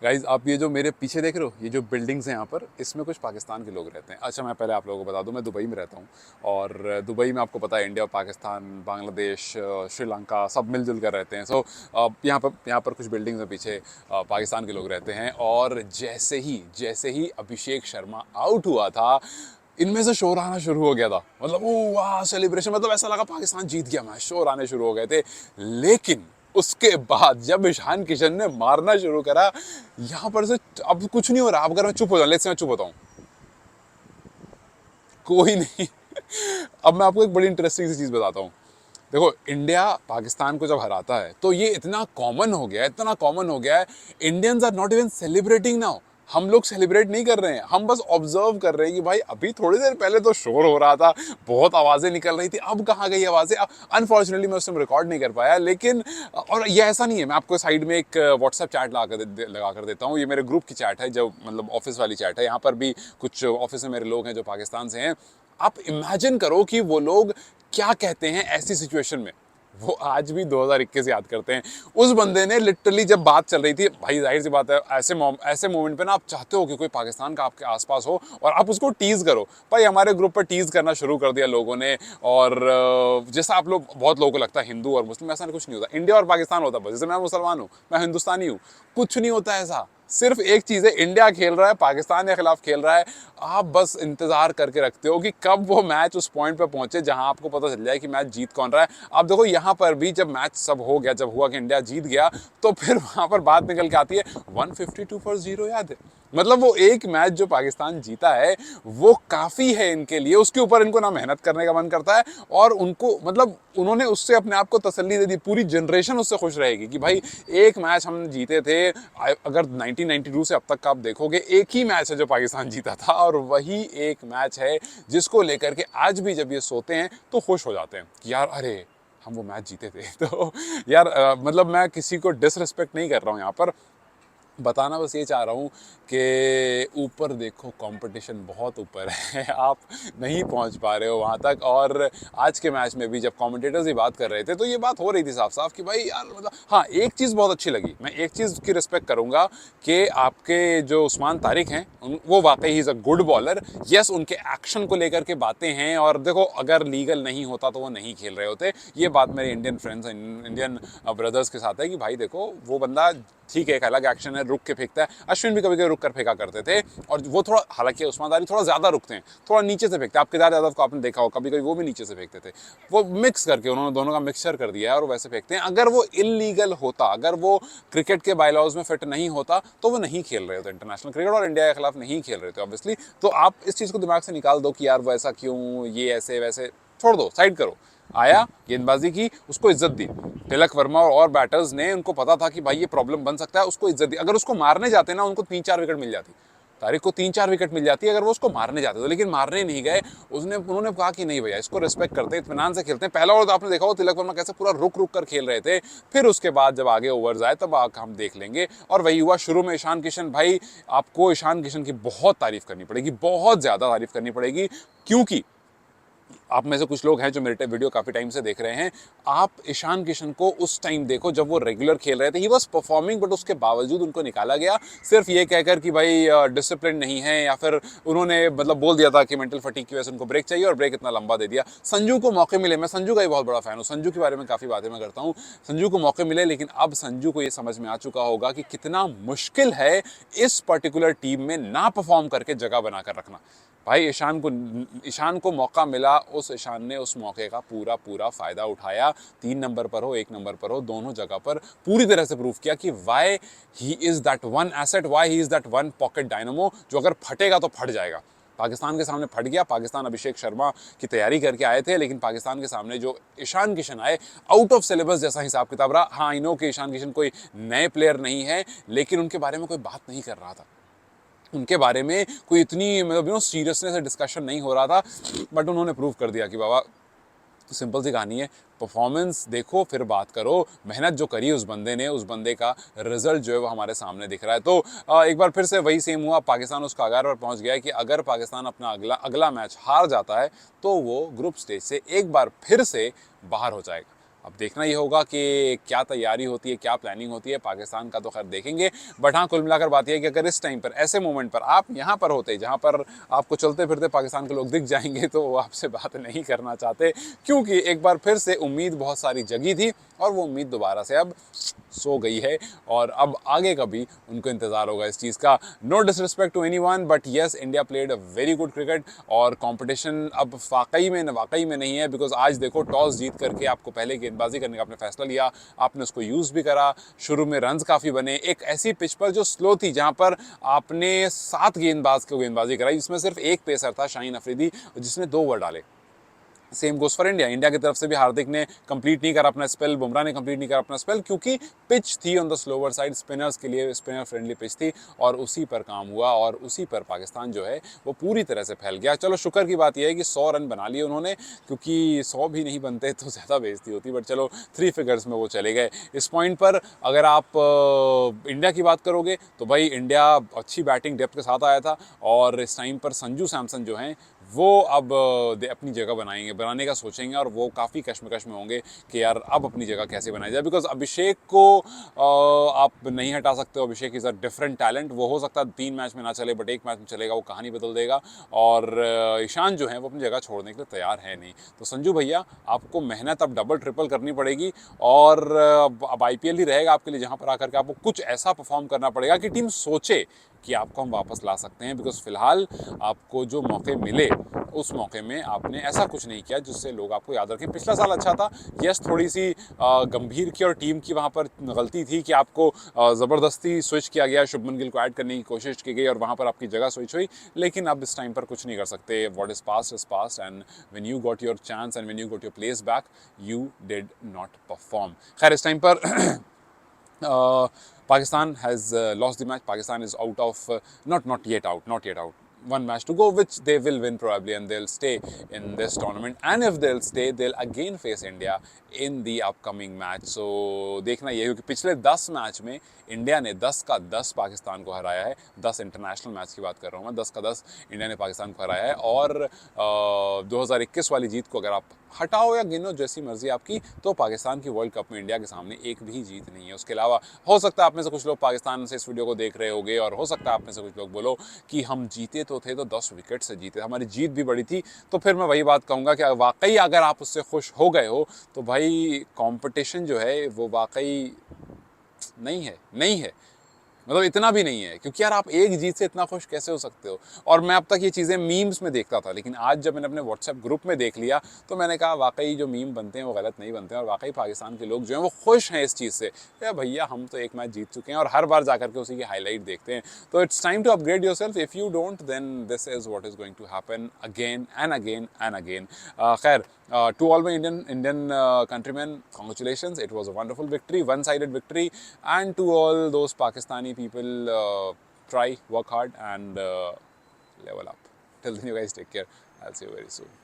Guys आप ये जो मेरे पीछे देख रहे हो, ये जो बिल्डिंग्स हैं यहाँ पर, इसमें कुछ पाकिस्तान के लोग रहते हैं। अच्छा, मैं पहले आप लोगों को बता दूं, मैं दुबई में रहता हूँ। और दुबई में आपको पता है इंडिया, पाकिस्तान, बांग्लादेश, श्रीलंका सब मिलजुल कर रहते हैं। यहाँ पर कुछ बिल्डिंग्स में पीछे पाकिस्तान के लोग रहते हैं। और जैसे ही अभिषेक शर्मा आउट हुआ था, इनमें से शोर आना शुरू हो गया था। मतलब ओ वाह, सेलिब्रेशन, मतलब ऐसा लगा पाकिस्तान जीत गया मैच, शोर आने शुरू हो गए थे। लेकिन उसके बाद जब ईशान किशन ने मारना शुरू करा, यहां पर से अब कुछ नहीं हो रहा। अब अगर मैं चुप हो जाऊं, लेट्स से मैं चुप होता हूं, कोई नहीं। अब मैं आपको एक बड़ी इंटरेस्टिंग सी चीज बताता हूं। देखो, इंडिया पाकिस्तान को जब हराता है तो ये इतना कॉमन हो गया है, इतना कॉमन हो गया है। Indians are not even celebrating now. हम लोग सेलिब्रेट नहीं कर रहे हैं, हम बस ऑब्जर्व कर रहे हैं कि भाई अभी थोड़ी देर पहले तो शोर हो रहा था, बहुत आवाजें निकल रही थी, अब कहाँ गई आवाजें। अनफॉर्चुनेटली मैं उस टाइम रिकॉर्ड नहीं कर पाया, लेकिन और ये ऐसा नहीं है। मैं आपको साइड में एक व्हाट्सएप चैट लगा कर देता हूँ। ये मेरे ग्रुप की चैट है, जो मतलब ऑफिस वाली चैट है। यहाँ पर भी कुछ ऑफिस में मेरे लोग हैं जो पाकिस्तान से हैं। आप इमेजिन करो कि वो लोग क्या कहते हैं ऐसी सिचुएशन में। वो आज भी 2021 याद करते हैं। उस बंदे ने लिटरली, जब बात चल रही थी, भाई जाहिर सी बात है, ऐसे मोमेंट पे ना आप चाहते हो कि कोई पाकिस्तान का आपके आसपास हो और आप उसको टीज करो। भाई हमारे ग्रुप पर टीज करना शुरू कर दिया लोगों ने। और जैसा आप लोग, बहुत लोगों को लगता है हिंदू और मुस्लिम, ऐसा कुछ नहीं होता। इंडिया और पाकिस्तान होता है बस। जैसे मैं मुसलमान हूँ, मैं हिंदुस्तानी हूँ, कुछ नहीं होता ऐसा। सिर्फ एक चीज है, इंडिया खेल रहा है, पाकिस्तान के खिलाफ खेल रहा है। आप बस इंतजार करके रखते हो कि कब वो मैच उस पॉइंट पे पहुंचे जहां आपको पता चल जाए कि मैच जीत कौन रहा है। आप देखो, यहां पर भी जब मैच सब हो गया, जब हुआ कि इंडिया जीत गया, तो फिर वहां पर बात निकल के आती है 152 फॉर 0, याद है? मतलब वो एक मैच जो पाकिस्तान जीता है, वो काफी है इनके लिए। उसके ऊपर इनको ना मेहनत करने का मन करता है, और उनको मतलब उन्होंने उससे अपने आप को तसल्ली दे दी। पूरी जनरेशन उससे खुश रहेगी कि भाई एक मैच हम जीते थे। अगर 1992 से अब तक का आप देखोगे, एक ही मैच है जो पाकिस्तान जीता था, और वही एक मैच है जिसको लेकर के आज भी जब ये सोते हैं तो खुश हो जाते हैं कि यार अरे, हम वो मैच जीते थे। तो यार मतलब मैं किसी को डिसरिस्पेक्ट नहीं कर रहा हूँ यहाँ पर, बताना बस ये चाह रहा हूँ कि ऊपर देखो, कंपटीशन बहुत ऊपर है। आप नहीं पहुंच पा रहे हो वहाँ तक। और आज के मैच में भी जब कमेंटेटर्स ही बात कर रहे थे, तो ये बात हो रही थी साफ साफ कि भाई यार, मतलब हाँ, एक चीज़ बहुत अच्छी लगी। मैं एक चीज़ की रिस्पेक्ट करूँगा कि आपके जो उस्मान तारिक हैं, वो वाकई he is a good bowler. Yes, उनके एक्शन को लेकर के बातें हैं। और देखो, अगर लीगल नहीं होता तो वो नहीं खेल रहे होते। ये बात मेरे इंडियन फ्रेंड्स, इंडियन ब्रदर्स के साथ है कि भाई देखो, वो बंदा ठीक है, एक अलग एक्शन है, रुक के फेंकता है। अश्विन भी कभी कभी रुक कर फेंका करते थे, और वो थोड़ा, हालांकि उस्मान दारी थोड़ा ज्यादा रुकते हैं, थोड़ा नीचे से फेंकते हैं। आप केदार यादव को आपने देखा हो, कभी कभी वो भी नीचे से फेंकते थे। वो मिक्स करके उन्होंने दोनों का मिक्सचर कर दिया है और वैसे फेंकते हैं। अगर वो इलीगल होता, अगर वो क्रिकेट के बायलॉज में फिट नहीं होता, तो वो नहीं खेल रहे होते इंटरनेशनल क्रिकेट, और इंडिया के खिलाफ नहीं खेल रहे थे ऑब्वियसली। तो आप इस चीज को दिमाग से निकाल दो कि यार वो ऐसा क्यों, ये ऐसे वैसे, छोड़ दो, साइड करो। आया, गेंदबाजी की, उसको इज्जत दी। तिलक वर्मा और बैटर्स ने, उनको पता था कि भाई ये प्रॉब्लम बन सकता है, उसको इज्जत दी। अगर उसको मारने जाते ना, उनको 3-4 विकेट मिल जाती। तारिक को 3-4 विकेट मिल जाती है अगर वो उसको मारने जाते तो, लेकिन मारने नहीं गए। उन्होंने कहा कि नहीं भैया, इसको रिस्पेक्ट करते हैं, इत्मीनान से खेलते हैं। पहला ओवर तो आपने देखा हो तिलक वर्मा कैसे पूरा रुक रुक कर खेल रहे थे। फिर उसके बाद जब आगे ओवर्स आए तब हम देख लेंगे। और वही हुआ शुरू में। ईशान किशन, भाई आपको ईशान किशन की बहुत तारीफ करनी पड़ेगी, बहुत ज्यादा तारीफ करनी पड़ेगी। क्योंकि आप में से कुछ लोग हैं जो मेरे वीडियो काफ़ी टाइम से देख रहे हैं। आप ईशान किशन को उस टाइम देखो जब वो रेगुलर खेल रहे थे, ही वॉज परफॉर्मिंग, बट उसके बावजूद उनको निकाला गया सिर्फ ये कहकर कि भाई डिसिप्लिन नहीं है, या फिर उन्होंने मतलब बोल दिया था कि मेंटल फटीग की वजह से उनको ब्रेक चाहिए, और ब्रेक इतना लंबा दे दिया। संजू को मौके मिले, मैं संजू का ही बहुत बड़ा फैन हूँ, संजू के बारे में काफ़ी बातें मैं करता हूँ। संजू को मौके मिले, लेकिन अब संजू को ये समझ में आ चुका होगा कि कितना मुश्किल है इस पर्टिकुलर टीम में ना परफॉर्म करके जगह बनाकर रखना। भाई ईशान को मौका मिला, उस ईशान ने उस मौके का पूरा पूरा फायदा उठाया। 3 नंबर पर हो, 1 नंबर पर हो, दोनों जगह पर पूरी तरह से प्रूव किया कि why he is that one asset, why he is that one pocket dynamo, जो अगर फटेगा तो फट जाएगा। पाकिस्तान के सामने फट गया। पाकिस्तान अभिषेक शर्मा की तैयारी करके आए थे, लेकिन पाकिस्तान के सामने जो ईशान किशन आए, आउट ऑफ सिलेबस जैसा हिसाब किताब रहा। हाँ, आई नो कि ईशान किशन कोई नए प्लेयर नहीं है, लेकिन उनके बारे में कोई बात नहीं कर रहा था, उनके बारे में कोई इतनी मतलब सीरियसनेस से डिस्कशन नहीं हो रहा था। बट उन्होंने प्रूव कर दिया कि बाबा, तो सिंपल सी कहानी है, परफॉर्मेंस देखो फिर बात करो। मेहनत जो करी उस बंदे ने, उस बंदे का रिजल्ट जो है वो हमारे सामने दिख रहा है। तो एक बार फिर से वही सेम हुआ। पाकिस्तान उस कगार पर पहुंच गया है कि अगर पाकिस्तान अपना अगला मैच हार जाता है तो वो ग्रुप स्टेज से एक बार फिर से बाहर हो जाएगा। अब देखना ये होगा कि क्या तैयारी होती है, क्या प्लानिंग होती है। पाकिस्तान का तो खैर देखेंगे, बट हाँ, कुल मिलाकर बात यह है कि अगर इस टाइम पर, ऐसे मोमेंट पर आप यहाँ पर होते जहाँ पर आपको चलते फिरते पाकिस्तान के लोग दिख जाएंगे, तो वो आपसे बात नहीं करना चाहते, क्योंकि एक बार फिर से उम्मीद बहुत सारी जगी थी और वो उम्मीद दोबारा से अब सो गई है और अब आगे का भी उनको इंतज़ार होगा इस चीज़ का। No disrespect to anyone, but yes, India played a very good cricket और कंपटीशन अब वाकई में नहीं है, बिकॉज आज देखो, टॉस जीत करके आपको पहले गेंदबाजी करने का आपने फैसला लिया, आपने उसको यूज़ भी करा, शुरू में रन्स काफ़ी बने, एक ऐसी पिच पर जो स्लो थी, जहाँ पर आपने 7 गेंदबाज को गेंदबाजी कराई, जिसमें सिर्फ एक पेसर था शाहीन अफरीदी, जिसने 2 ओवर डाले। Same goes for India. India की तरफ से भी हार्दिक ने कंप्लीट नहीं करा अपना स्पेल, बुमराह ने कंप्लीट नहीं करा अपना स्पेल, क्योंकि पिच थी on the slower side, spinners के लिए स्पिनर फ्रेंडली पिच थी और उसी पर काम हुआ और उसी पर पाकिस्तान जो है वो पूरी तरह से फैल गया। चलो, शुक्र की बात यह है कि 100 रन बना लिए उन्होंने, क्योंकि 100 भी नहीं बनते तो ज़्यादा बेइज्जती होती, बट चलो 3 फिगर्स में वो चले गए। इस पॉइंट पर अगर आप इंडिया की बात करोगे तो भाई इंडिया अच्छी बैटिंग डेप्थ के साथ आया था और इस टाइम पर संजू सैमसन जो हैं वो अब अपनी जगह बनाने का सोचेंगे और वो काफ़ी कश्मकश में होंगे कि यार अब अपनी जगह कैसे बनाई जाए, बिकॉज अभिषेक को आप नहीं हटा सकते हो। अभिषेक इज़ अ डिफरेंट टैलेंट, वो हो सकता है 3 मैच में ना चले, बट 1 मैच में चलेगा, वो कहानी बदल देगा। और ईशान जो है वो अपनी जगह छोड़ने के लिए तैयार है नहीं। तो संजू भैया, आपको मेहनत अब डबल ट्रिपल करनी पड़ेगी और अब IPL ही रहेगा आपके लिए, जहाँ पर आकर के आपको कुछ ऐसा परफॉर्म करना पड़ेगा कि टीम सोचे कि आपको हम वापस ला सकते हैं, बिकॉज फिलहाल आपको जो मौके मिले उस मौके में आपने ऐसा कुछ नहीं किया जिससे लोग आपको याद रखें। पिछला साल अच्छा था, यस, थोड़ी सी गंभीर की और टीम की वहाँ पर गलती थी कि आपको ज़बरदस्ती स्विच किया गया, शुभमन गिल को ऐड करने की कोशिश की गई और वहाँ पर आपकी जगह स्विच हुई, लेकिन अब इस टाइम पर कुछ नहीं कर सकते। What is past and when you got your chance and when you got your place back, you did not perform. खैर, इस टाइम पर Pakistan has lost the match. Pakistan is out of not yet out. One match to go, which they will win probably, and they'll stay in this tournament. And if they'll stay, they'll again face India in the upcoming match. So देखना ये हो कि पिछले 10 match में India ने 10 का 10 पाकिस्तान को हराया है। 10 इंटरनेशनल मैच की बात कर रहा हूँ मैं, 10 का 10 इंडिया ने पाकिस्तान को हराया है। और 2021 वाली जीत को अगर आप हटाओ या गिनो, जैसी मर्जी आपकी, तो पाकिस्तान की वर्ल्ड कप में इंडिया के सामने एक भी जीत नहीं है। उसके अलावा हो सकता है आप में से कुछ लोग पाकिस्तान से इस वीडियो को देख रहे होंगे और हो सकता है आप में से कुछ लोग बोलो कि हम जीते तो थे, तो 10 विकेट से जीते, हमारी जीत भी बड़ी थी। तो फिर मैं वही बात कहूँगा कि वाकई अगर आप उससे खुश हो गए हो तो भाई कंपटीशन जो है वो वाकई नहीं है, मतलब इतना भी नहीं है, क्योंकि यार आप एक जीत से इतना खुश कैसे हो सकते हो। और मैं अब तक ये चीज़ें मीम्स में देखता था, लेकिन आज जब मैंने अपने व्हाट्सएप ग्रुप में देख लिया तो मैंने कहा वाकई जो मीम बनते हैं वो गलत नहीं बनते हैं और वाकई पाकिस्तान के लोग जो हैं वो खुश हैं इस चीज़ से। या भैया, हम तो एक मैच जीत चुके हैं और हर बार जाकर के उसी की हाईलाइट देखते हैं। तो it's time to upgrade yourself. If you don't, then this is what is going to happen again and again and again. खैर, to all my Indian countrymen, congratulations! It was a wonderful victory, one-sided victory, and to all those Pakistani people, try, work hard, and level up. Till then, you guys take care. I'll see you very soon.